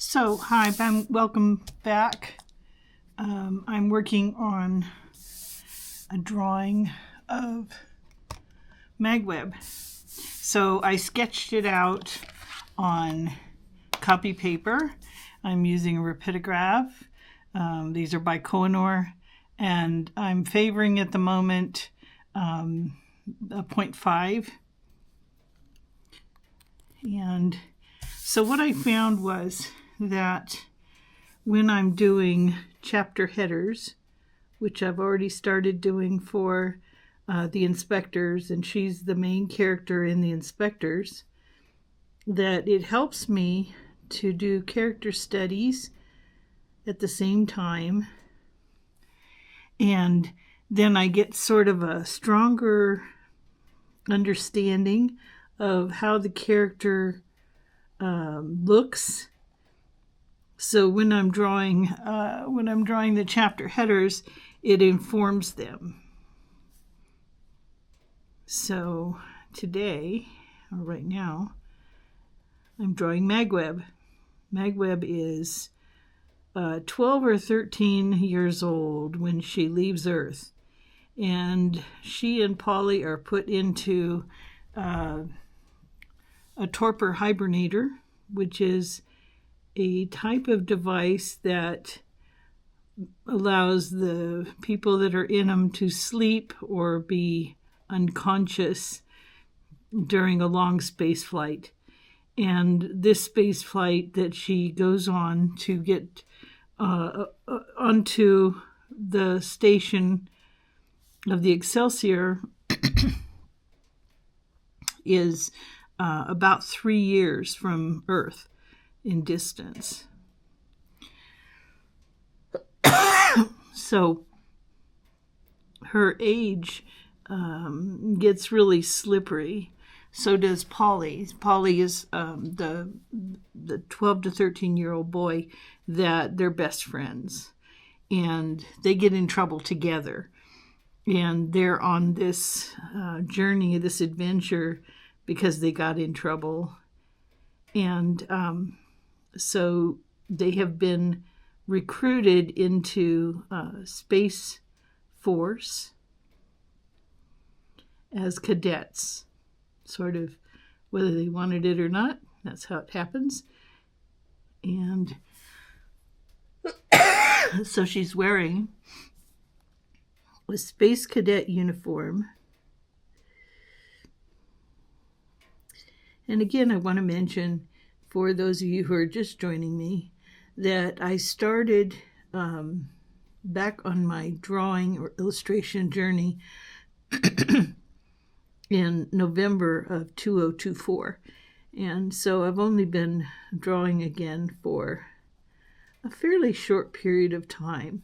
Hi, welcome back. I'm working on a drawing of Magweb. So I sketched it out on copy paper. I'm using a rapidograph. These are by Kohinoor, and I'm favoring at the moment a 0.5. And so what I found was that when I'm doing chapter headers, which I've already started doing for the inspectors, and she's the main character in the inspectors, that it helps me to do character studies at the same time, and then I get sort of a stronger understanding of how the character looks. So when I'm drawing the chapter headers, it informs them. So today, or right now, I'm drawing Magweb. Magweb is 12 or 13 years old when she leaves Earth, and she and Polly are put into a torpor hibernator, which is a type of device that allows the people that are in them to sleep or be unconscious during a long space flight. And this space flight that she goes on to get onto the station of the Excelsior is about 3 years from Earth in distance. So her age gets really slippery. So does Polly. Polly is the 12 to 13-year-old boy that they're best friends. And they get in trouble together. And they're on this journey, this adventure, because they got in trouble. And so they have been recruited into Space Force as cadets, sort of whether they wanted it or not. That's how it happens. And so she's wearing a space cadet uniform. And again, I want to mention, for those of you who are just joining me, that I started back on my drawing or illustration journey in November of 2024. And so I've only been drawing again for a fairly short period of time.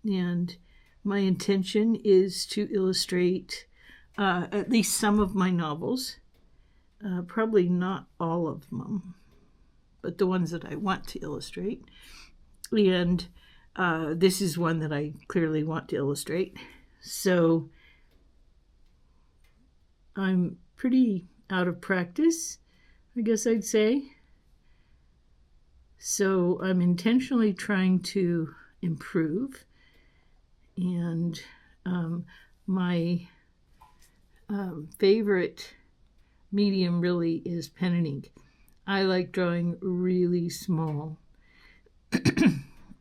And my intention is to illustrate at least some of my novels. Probably not all of them, but the ones that I want to illustrate. And this is one that I clearly want to illustrate. So I'm pretty out of practice, I guess I'd say. So I'm intentionally trying to improve. And my favorite medium really is pen and ink. I like drawing really small,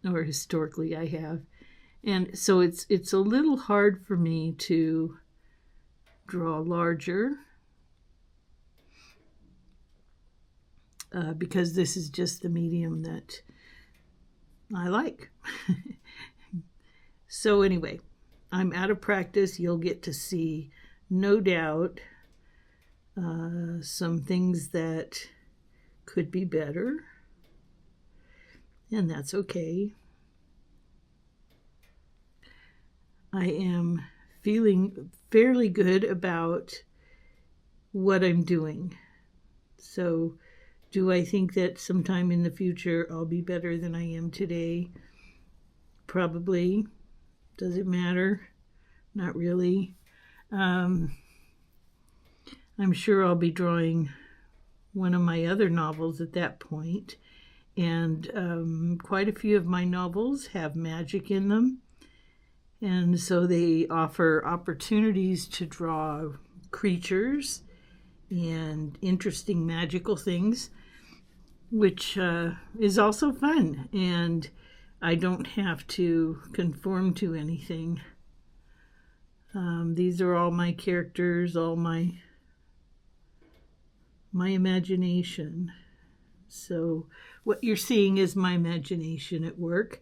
or historically I have. And so it's a little hard for me to draw larger because this is just the medium that I like. So anyway, I'm out of practice. You'll get to see, no doubt, some things that could be better, and that's okay. I am feeling fairly good about what I'm doing. So do I think that sometime in the future I'll be better than I am today? Probably. Does it matter? Not really. I'm sure I'll be drawing one of my other novels at that point, and quite a few of my novels have magic in them, and so they offer opportunities to draw creatures and interesting magical things, which is also fun, and I don't have to conform to anything. These are all my characters, all my imagination. So what you're seeing is my imagination at work.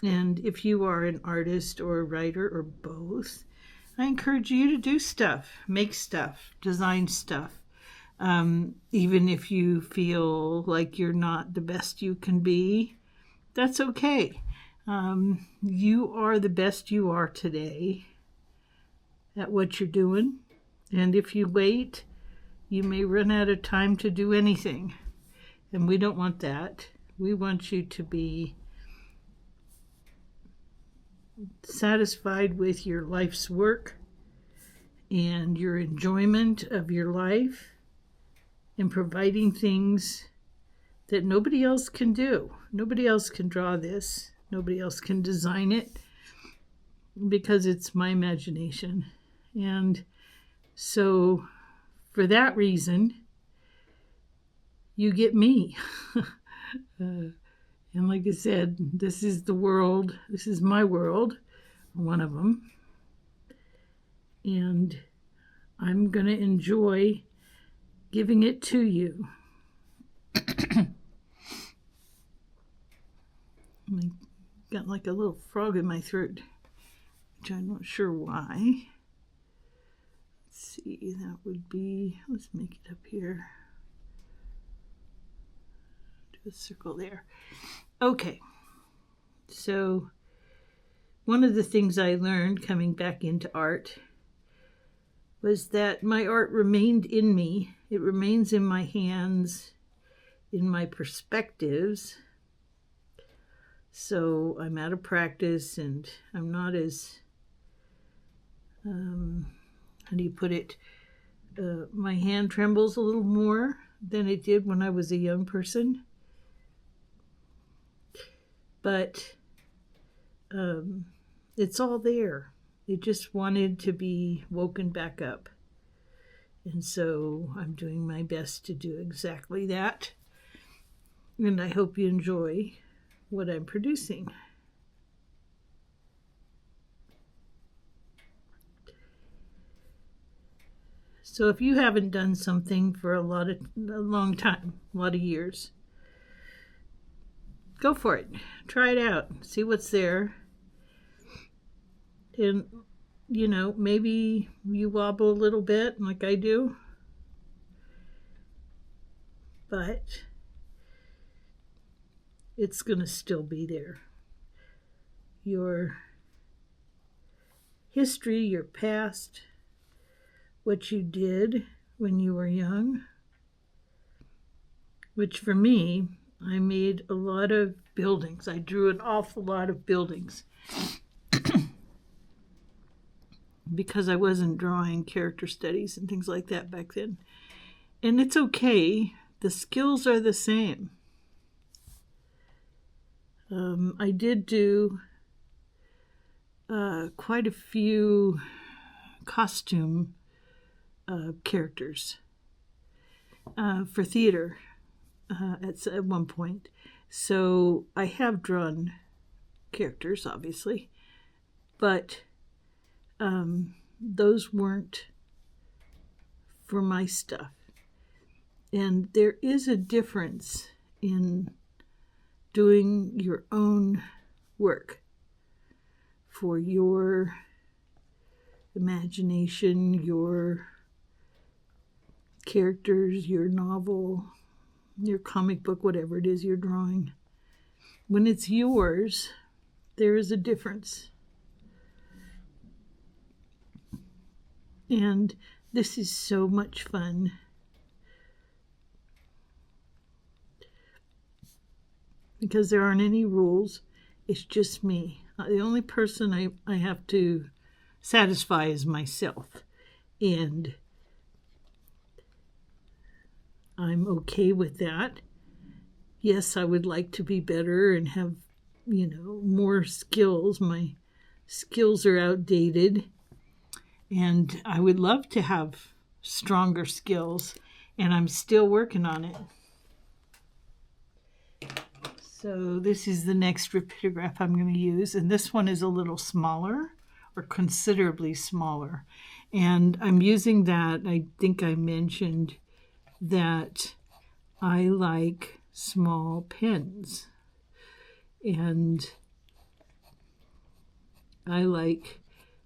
And if you are an artist or a writer or both, I encourage you to do stuff, make stuff, design stuff. Even if you feel like you're not the best you can be, that's okay. You are the best you are today at what you're doing. And if you wait, you may run out of time to do anything. And we don't want that. We want you to be satisfied with your life's work and your enjoyment of your life and providing things that nobody else can do. Nobody else can draw this. Nobody else can design it because it's my imagination. And so for that reason, you get me. And like I said, this is the world. This is my world, one of them. And I'm going to enjoy giving it to you. I got like a little frog in my throat, which I'm not sure why. Let's see, that would be, let's make it up here. Do a circle there. Okay, so one of the things I learned coming back into art was that my art remained in me. It remains in my hands, in my perspectives. So I'm out of practice and I'm not as, how do you put it? My hand trembles a little more than it did when I was a young person. But it's all there. It just wanted to be woken back up. And so I'm doing my best to do exactly that. And I hope you enjoy what I'm producing. So if you haven't done something for a long time, a lot of years, go for it. Try it out. See what's there. And, you know, maybe you wobble a little bit like I do. But it's going to still be there. Your history, your past, what you did when you were young, which for me, I made a lot of buildings. I drew an awful lot of buildings because I wasn't drawing character studies and things like that back then. And it's okay. The skills are the same. I did do quite a few costume characters for theater at one point. So I have drawn characters, obviously, but those weren't for my stuff. And there is a difference in doing your own work for your imagination, your characters, your novel, your comic book, whatever it is you're drawing. When it's yours, there is a difference. And this is so much fun. Because there aren't any rules. It's just me. The only person I have to satisfy is myself. And I'm okay with that. Yes, I would like to be better and have, more skills. My skills are outdated, and I would love to have stronger skills, and I'm still working on it. So this is the next rapidograph I'm going to use, and this one is a little smaller, or considerably smaller. And I'm using that. I think I mentioned that I like small pens, and I like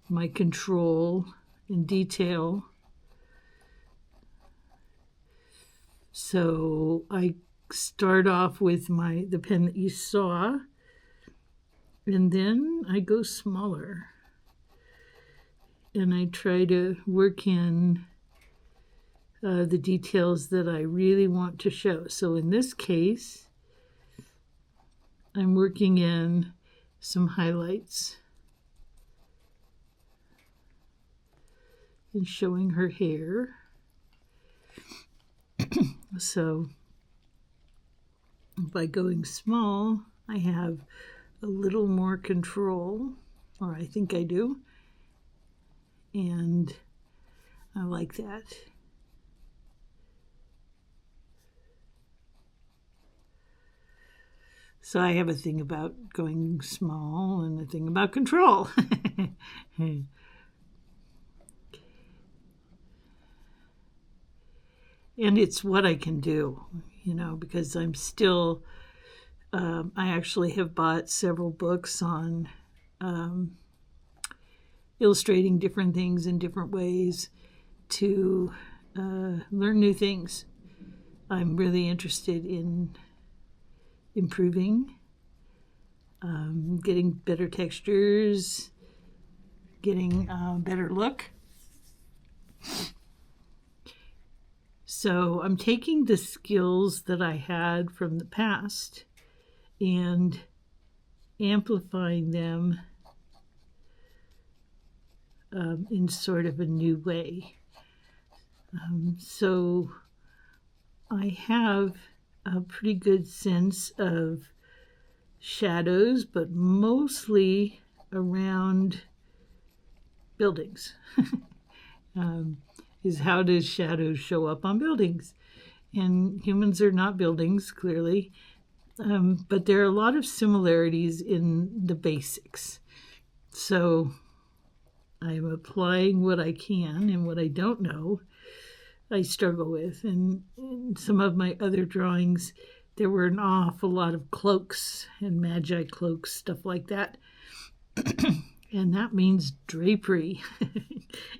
my control and detail. So I start off with the pen that you saw, and then I go smaller, and I try to work in the details that I really want to show. So in this case, I'm working in some highlights and showing her hair. So by going small, I have a little more control, or I think I do, and I like that. So I have a thing about going small and a thing about control. And it's what I can do, because I'm still, I actually have bought several books on illustrating different things in different ways to learn new things. I'm really interested in improving, getting better textures, getting a better look. So I'm taking the skills that I had from the past and amplifying them in sort of a new way. So I have a pretty good sense of shadows, but mostly around buildings. Is how does shadows show up on buildings? And humans are not buildings, clearly, but there are a lot of similarities in the basics. So I'm applying what I can, and what I don't know, I struggle with. And in some of my other drawings, there were an awful lot of cloaks and magi cloaks, stuff like that. And that means drapery.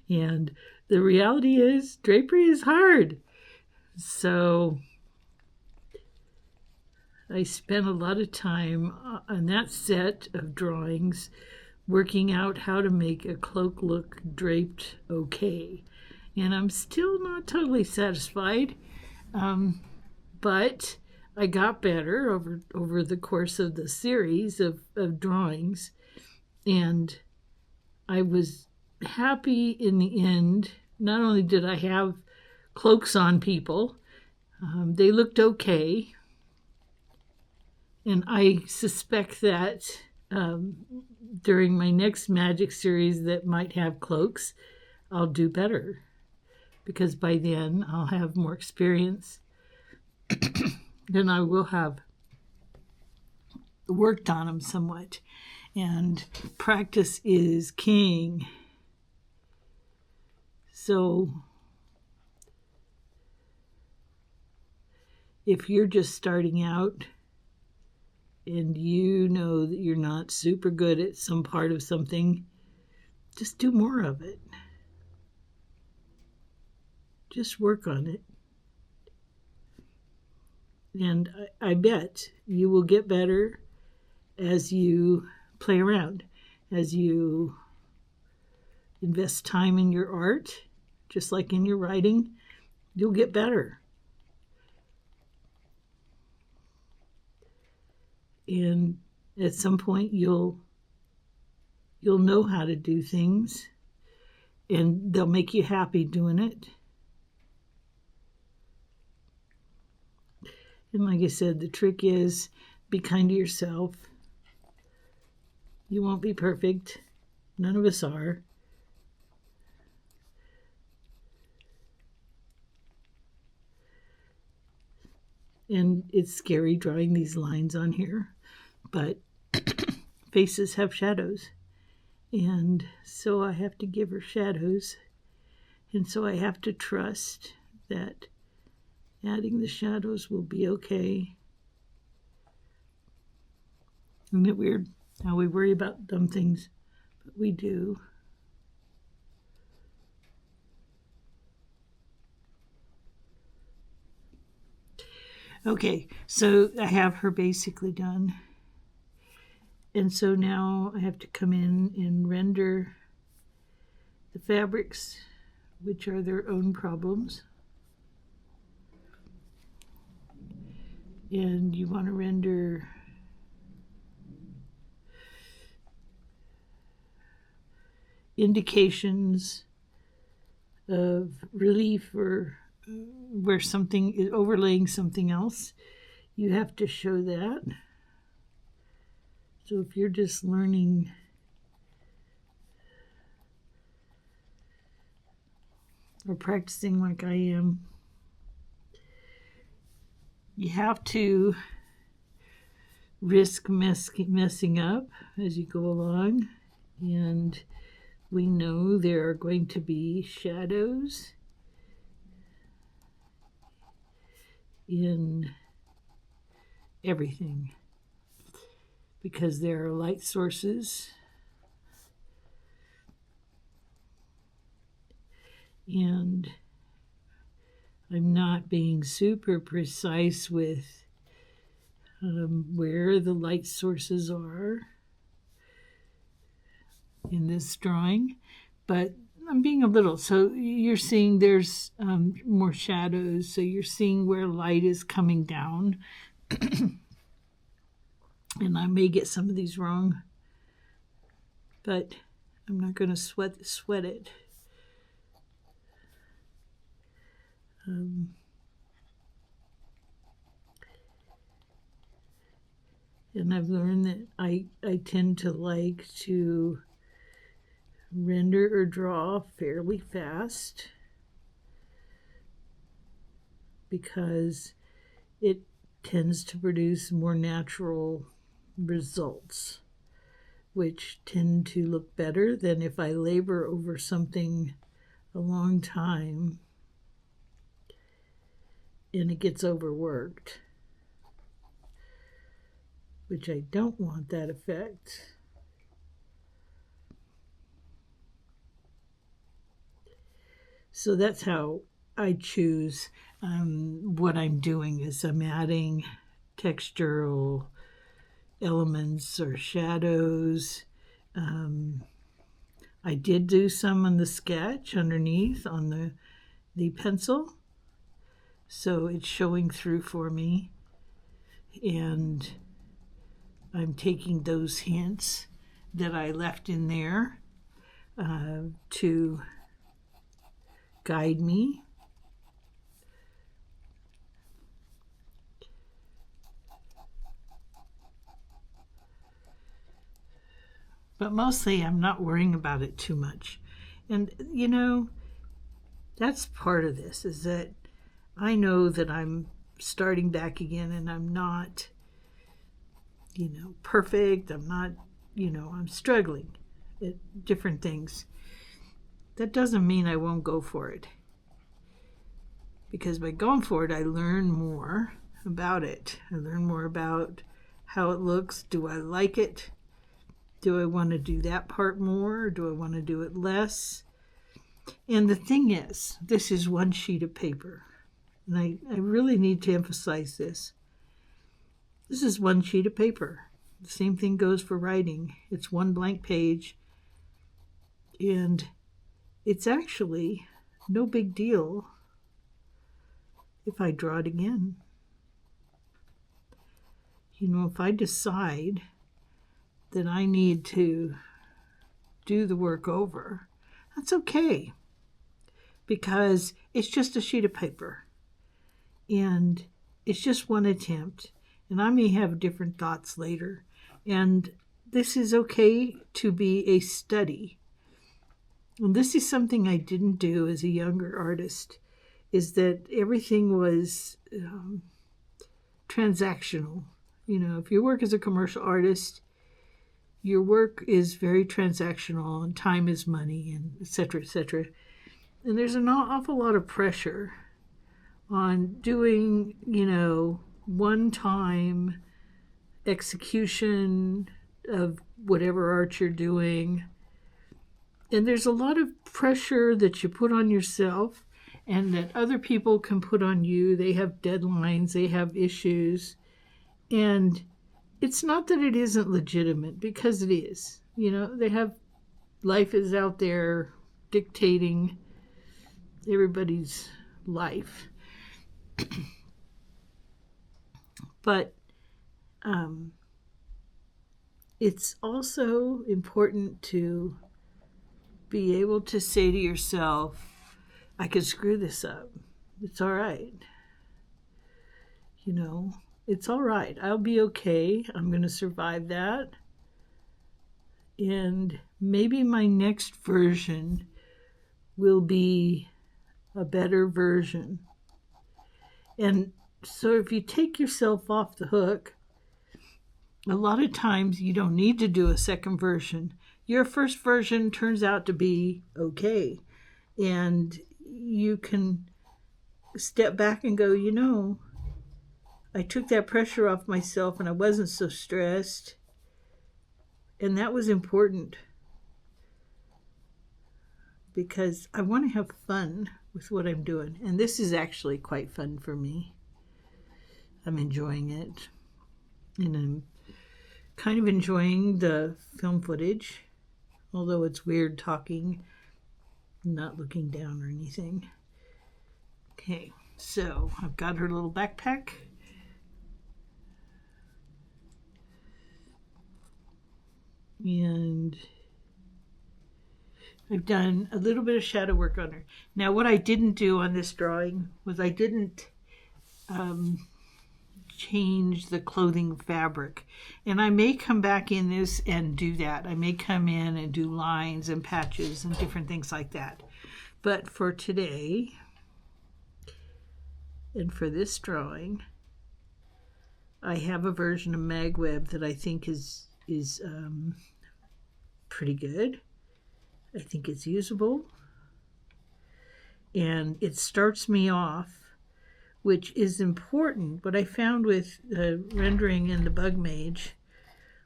And the reality is, drapery is hard. So I spent a lot of time on that set of drawings working out how to make a cloak look draped okay. And I'm still not totally satisfied, but I got better over the course of the series of drawings. And I was happy in the end. Not only did I have cloaks on people, they looked okay. And I suspect that during my next magic series that might have cloaks, I'll do better, because by then I'll have more experience. Then I will have worked on them somewhat. And practice is king. So if you're just starting out and you know that you're not super good at some part of something, just do more of it. Just work on it. And I bet you will get better as you play around, as you invest time in your art, just like in your writing, you'll get better. And at some point you'll know how to do things, and they'll make you happy doing it. And like I said, the trick is be kind to yourself. You won't be perfect. None of us are. And it's scary drawing these lines on here, but faces have shadows. And so I have to give her shadows. And so I have to trust that adding the shadows will be okay. Isn't it weird how we worry about dumb things, but we do. Okay, so I have her basically done. And so now I have to come in and render the fabrics, which are their own problems. And you want to render indications of relief or where something is overlaying something else. You have to show that. So if you're just learning or practicing like I am, you have to risk messing up as you go along. And we know there are going to be shadows in everything because there are light sources and I'm not being super precise with where the light sources are in this drawing, but I'm being a little. So you're seeing there's more shadows, so you're seeing where light is coming down. And I may get some of these wrong, but I'm not going to sweat it. And I've learned that I tend to like to render or draw fairly fast because it tends to produce more natural results, which tend to look better than if I labor over something a long time and it gets overworked, which I don't want that effect. So that's how I choose what I'm doing is I'm adding textural elements or shadows. I did do some on the sketch underneath on the pencil, so it's showing through for me, and I'm taking those hints that I left in there to guide me. But mostly I'm not worrying about it too much. And, you know, that's part of this, is that I know that I'm starting back again and I'm not, perfect. I'm not, I'm struggling at different things. That doesn't mean I won't go for it. Because by going for it, I learn more about it. I learn more about how it looks. Do I like it? Do I want to do that part more? Or do I want to do it less? And the thing is, this is one sheet of paper. And I really need to emphasize this. This is one sheet of paper. The same thing goes for writing. It's one blank page. And it's actually no big deal if I draw it again. If I decide that I need to do the work over, that's okay, because it's just a sheet of paper. And it's just one attempt, and I may have different thoughts later. And this is okay to be a study. And this is something I didn't do as a younger artist, is that everything was transactional. You know, if you work as a commercial artist, your work is very transactional, and time is money, and et cetera, et cetera. And there's an awful lot of pressure on doing, you know, one-time execution of whatever art you're doing. And there's a lot of pressure that you put on yourself and that other people can put on you. They have deadlines, they have issues. And it's not that it isn't legitimate, because it is. You know, they have, life is out there dictating everybody's life. But it's also important to be able to say to yourself, I could screw this up. It's all right. You know, it's all right. I'll be okay. I'm going to survive that. And maybe my next version will be a better version. And so if you take yourself off the hook, a lot of times you don't need to do a second version. Your first version turns out to be okay. And you can step back and go, you know, I took that pressure off myself and I wasn't so stressed. And that was important, because I want to have fun with what I'm doing. And this is actually quite fun for me. I'm enjoying it. And I'm kind of enjoying the film footage, although it's weird talking, not looking down or anything. Okay, so I've got her little backpack. And I've done a little bit of shadow work on her. Now, what I didn't do on this drawing was I didn't change the clothing fabric. And I may come back in this and do that. I may come in and do lines and patches and different things like that. But for today, and for this drawing, I have a version of Magweb that I think is pretty good. I think it's usable. And it starts me off, which is important. What I found with rendering in the Bug Mage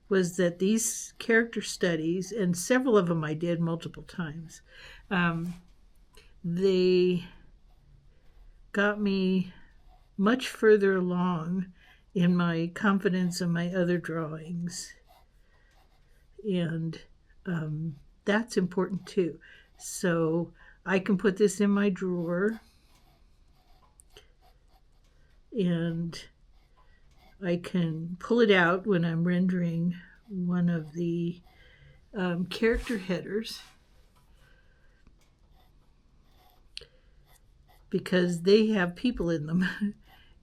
was that these character studies, and several of them I did multiple times, they got me much further along in my confidence in my other drawings. And that's important too. So I can put this in my drawer, and I can pull it out when I'm rendering one of the character headers, because they have people in them.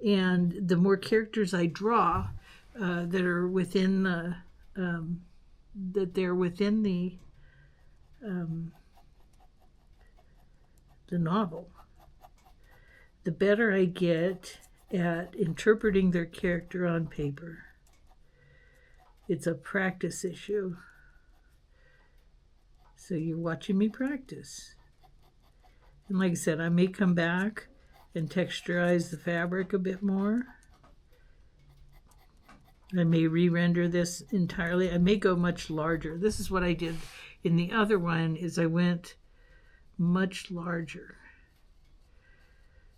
And the more characters I draw that are within the the novel, the better I get at interpreting their character on paper. It's a practice issue. So you're watching me practice. And like I said, I may come back and texturize the fabric a bit more. I may re-render this entirely. I may go much larger. This is what I did in the other one, is I went much larger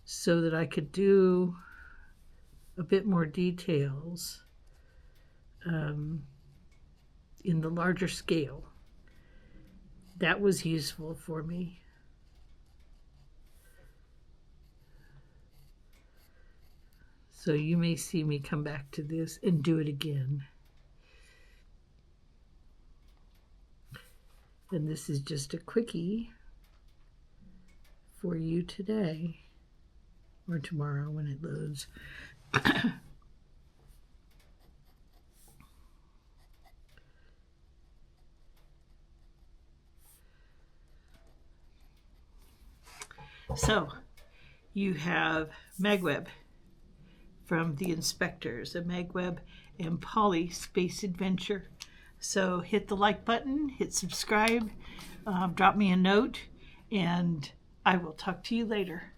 so that I could do a bit more details in the larger scale. That was useful for me. So you may see me come back to this and do it again. And this is just a quickie for you today, or tomorrow when it loads. So you have Magweb from the inspectors, a Magweb and Polly Space Adventure. So hit the like button, hit subscribe, drop me a note, and I will talk to you later.